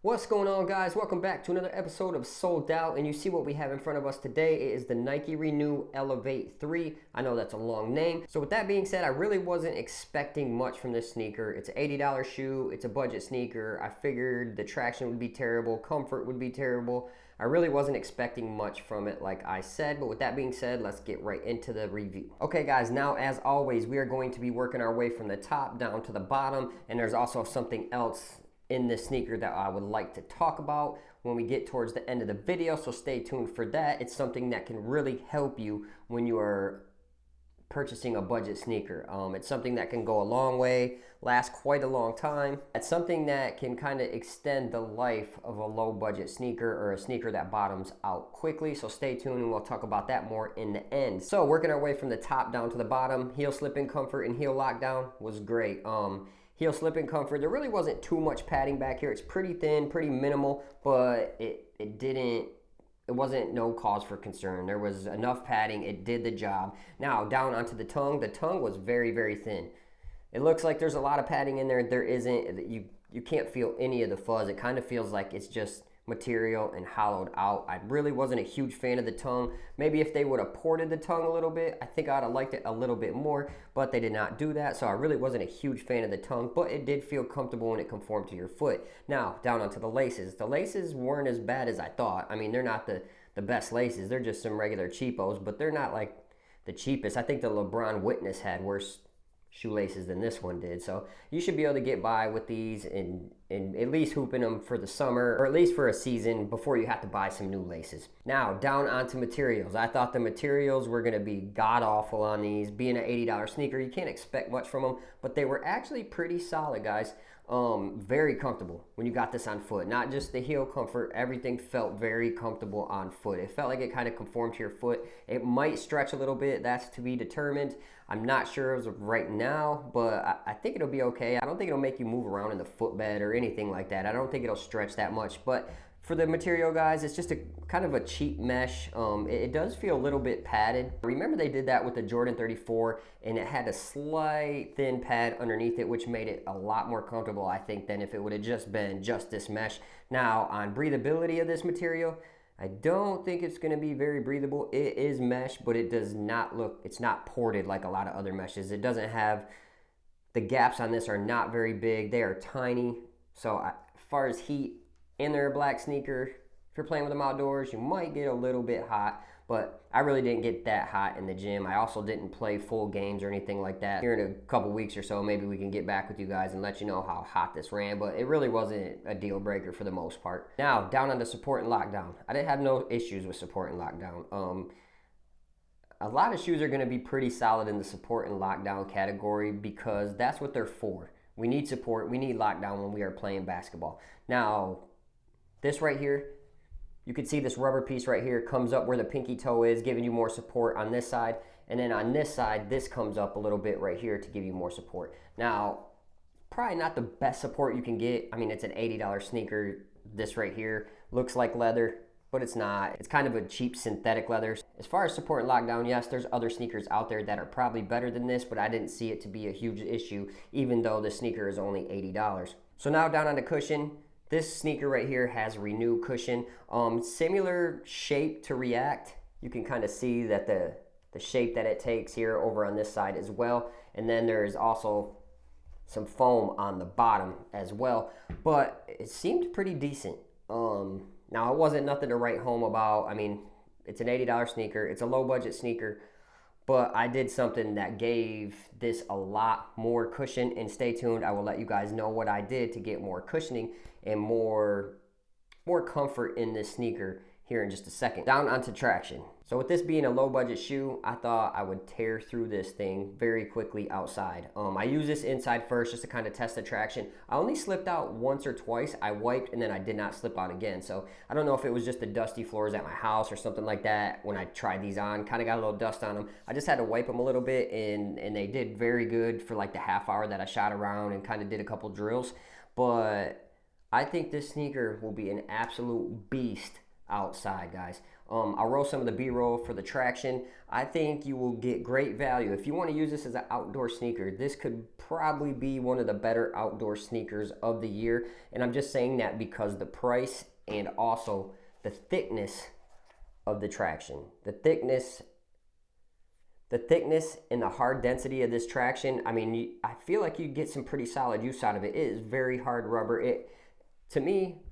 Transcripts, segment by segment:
What's going on, guys? Welcome back to another episode of Sold Out, and you see what we have in front of us today. It is the Nike Renew Elevate 3. I know that's a long name. So with that being said, I really wasn't expecting much from this sneaker. It's an $80 shoe. It's a budget sneaker. I figured the traction would be terrible, comfort would be terrible. I really wasn't expecting much from it, like I said, but with that being said, let's get right into the review. Okay, guys, now as always, we are going to be working our way from the top down to the bottom, and there's also something else in this sneaker that I would like to talk about when we get towards the end of the video, so stay tuned for that. It's something that can really help you when you are purchasing a budget sneaker. It's something that can go a long way, last quite a long time. It's something that can kind of extend the life of a low budget sneaker or a sneaker that bottoms out quickly. So stay tuned and we'll talk about that more in the end. So working our way from the top down to the bottom, heel slipping comfort and heel lockdown was great. Heel slipping comfort, there really wasn't too much padding back here. It's pretty thin, pretty minimal, but it wasn't no cause for concern. There was enough padding, it did the job. Now down onto the tongue was very, very thin. It looks like there's a lot of padding in there. There isn't. You can't feel any of the fuzz. It kind of feels like it's just material and hollowed out. I really wasn't a huge fan of the tongue. Maybe if they would have ported the tongue a little bit, I think I'd have liked it a little bit more, but they did not do that, so I really wasn't a huge fan of the tongue, but it did feel comfortable and it conformed to your foot. Now, down onto the laces. The laces weren't as bad as I thought. I mean, they're not the best laces. They're just some regular cheapos, but they're not like the cheapest. I think the LeBron Witness had worse shoelaces than this one did, so you should be able to get by with these and at least hooping them for the summer, or at least for a season before you have to buy some new laces. Now down onto materials. I thought the materials were going to be god awful on these. Being an $80 sneaker, you can't expect much from them, but they were actually pretty solid, guys. Very comfortable when you got this on foot. Not just the heel comfort, everything felt very comfortable on foot. It felt like it kind of conformed to your foot. It might stretch a little bit, that's to be determined. I'm not sure as of right now, but I think it'll be okay. I don't think it'll make you move around in the footbed or anything like that. I don't think it'll stretch that much, but for the material, guys, it's just a kind of a cheap mesh. It does feel a little bit padded. Remember they did that with the Jordan 34, and it had a slight thin pad underneath it, which made it a lot more comfortable, I think, than if it would have just been just this mesh. Now, on breathability of this material, I don't think it's going to be very breathable. It is mesh, but it does not look, it's not ported like a lot of other meshes. It doesn't have, the gaps on this are not very big. They are tiny. So as far as heat, and they're a black sneaker, if you're playing with them outdoors, you might get a little bit hot, but I really didn't get that hot in the gym. I also didn't play full games or anything like that. Here in a couple weeks or so, maybe we can get back with you guys and let you know how hot this ran, but it really wasn't a deal breaker for the most part. Now, down on the support and lockdown. I didn't have no issues with support and lockdown. A lot of shoes are gonna be pretty solid in the support and lockdown category because that's what they're for. We need support, we need lockdown when we are playing basketball. Now, this right here, you can see this rubber piece right here comes up where the pinky toe is, giving you more support on this side. And then on this side, this comes up a little bit right here to give you more support. Now, probably not the best support you can get. I mean, it's an $80 sneaker. This right here looks like leather, but it's not. It's kind of a cheap synthetic leather. As far as support and lockdown, yes, there's other sneakers out there that are probably better than this, but I didn't see it to be a huge issue, even though the sneaker is only $80. So now down on the cushion, this sneaker right here has Renew cushion. Similar shape to React. You can kind of see that the shape that it takes here over on this side as well. And then there's also some foam on the bottom as well. But it seemed pretty decent. Now, it wasn't nothing to write home about. I mean, it's an $80 sneaker. It's a low budget sneaker. But I did something that gave this a lot more cushion, and stay tuned. I will let you guys know what I did to get more cushioning and more comfort in this sneaker here in just a second. Down onto traction. So with this being a low budget shoe, I thought I would tear through this thing very quickly outside. I used this inside first just to kind of test the traction. I only slipped out once or twice. I wiped and then I did not slip out again. So I don't know if it was just the dusty floors at my house or something like that when I tried these on. Kind of got a little dust on them. I just had to wipe them a little bit and they did very good for like the half hour that I shot around and kind of did a couple drills. But I think this sneaker will be an absolute beast outside, guys. I'll roll some of the B-roll for the traction. I think you will get great value. If you want to use this as an outdoor sneaker, this could probably be one of the better outdoor sneakers of the year. And I'm just saying that because the price and also the thickness of the traction. The thickness and the hard density of this traction, I mean, I feel like you get some pretty solid use out of it. It is very hard rubber. To me,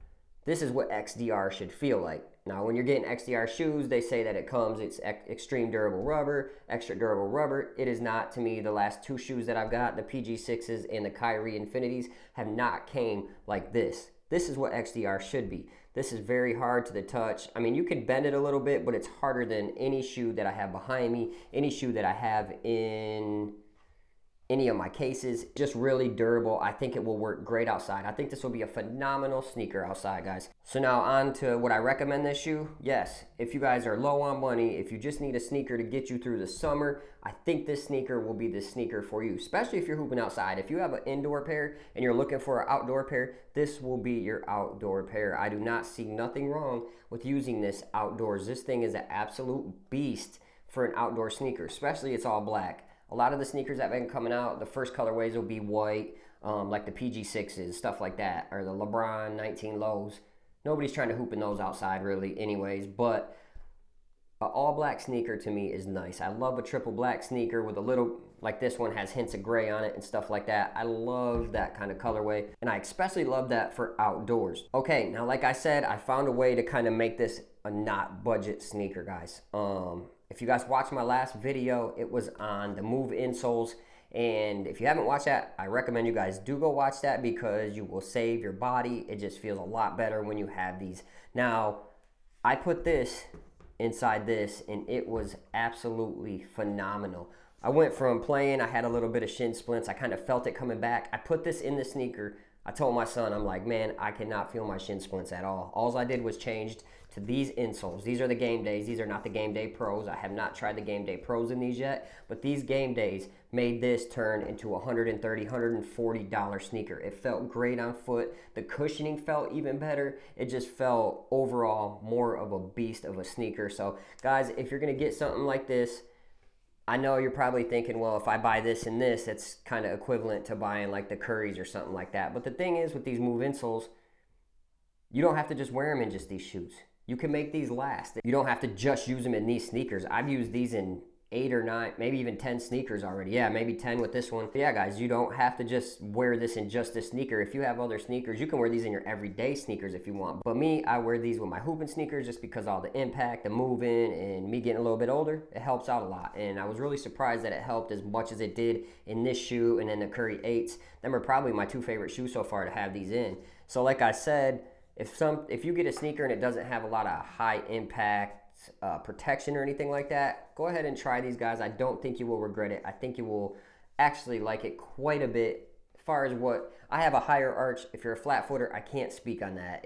this is what XDR should feel like. Now, when you're getting XDR shoes, they say that it's extreme durable rubber, extra durable rubber. It is not. To me, the last two shoes that I've got, the PG6s and the Kyrie Infinities, have not came like this. This is what XDR should be. This is very hard to the touch. I mean, you can bend it a little bit, but it's harder than any shoe that I have behind me, any shoe that I have in any of my cases. Just really durable. I think it will work great outside. I think this will be a phenomenal sneaker outside, guys. So now on to what I recommend this shoe. Yes, if you guys are low on money, if you just need a sneaker to get you through the summer, I think this sneaker will be the sneaker for you, especially if you're hooping outside. If you have an indoor pair and you're looking for an outdoor pair, this will be your outdoor pair. I do not see nothing wrong with using this outdoors. This thing is an absolute beast for an outdoor sneaker, especially it's all black. A lot of the sneakers that have been coming out, the first colorways will be white, like the PG6s, stuff like that, or the LeBron 19 lows. Nobody's trying to hoop in those outside really anyways, but an all black sneaker to me is nice. I love a triple black sneaker with a little, like this one has hints of gray on it and stuff like that. I love that kind of colorway, and I especially love that for outdoors. Okay, now like I said, I found a way to kind of make this a not budget sneaker, guys. If you guys watched my last video, it was on the move insoles. And if you haven't watched that, I recommend you guys do go watch that because you will save your body. It just feels a lot better when you have these. Now, I put this inside this and it was absolutely phenomenal. I went from playing, I had a little bit of shin splints. I kind of felt it coming back. I put this in the sneaker. I told my son, I'm like, man, I cannot feel my shin splints at all. All I did was changed to these insoles. These are the Game Days. These are not the Game Day Pros. I have not tried the Game Day Pros in these yet, but these Game Days made this turn into a $130, $140 sneaker. It felt great on foot. The cushioning felt even better. It just felt overall more of a beast of a sneaker. So guys, if you're gonna get something like this, I know you're probably thinking, well, if I buy this and this, it's kind of equivalent to buying like the Currys or something like that. But the thing is with these move insoles, you don't have to just wear them in just these shoes. You can make these last. You don't have to just use them in these sneakers. I've used these in 8 or 9, maybe even 10 sneakers already. Yeah, maybe 10 with this one. But yeah, guys, you don't have to just wear this in just this sneaker. If you have other sneakers, you can wear these in your everyday sneakers if you want. But me, I wear these with my hooping sneakers just because all the impact, the moving, and me getting a little bit older, it helps out a lot. And I was really surprised that it helped as much as it did in this shoe and then the Curry 8s. Them are probably my 2 favorite shoes so far to have these in. So like I said, if you get a sneaker and it doesn't have a lot of high impact protection or anything like that, go ahead and try these, guys. I don't think you will regret it. I think you will actually like it quite a bit. As far as what I have a higher arch. If you're a flat footer, I can't speak on that.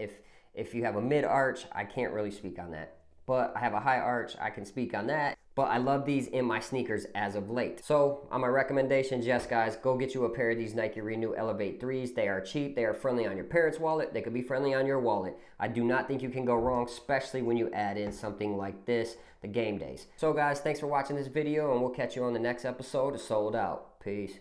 If you have a mid arch, I can't really speak on that. But I have a high arch, I can speak on that. But I love these in my sneakers as of late. So on my recommendations, yes guys, go get you a pair of these Nike Renew Elevate 3s. They are cheap, they are friendly on your parents' wallet, they could be friendly on your wallet. I do not think you can go wrong, especially when you add in something like this, the Game Days. So guys, thanks for watching this video, and we'll catch you on the next episode of Sold Out. Peace.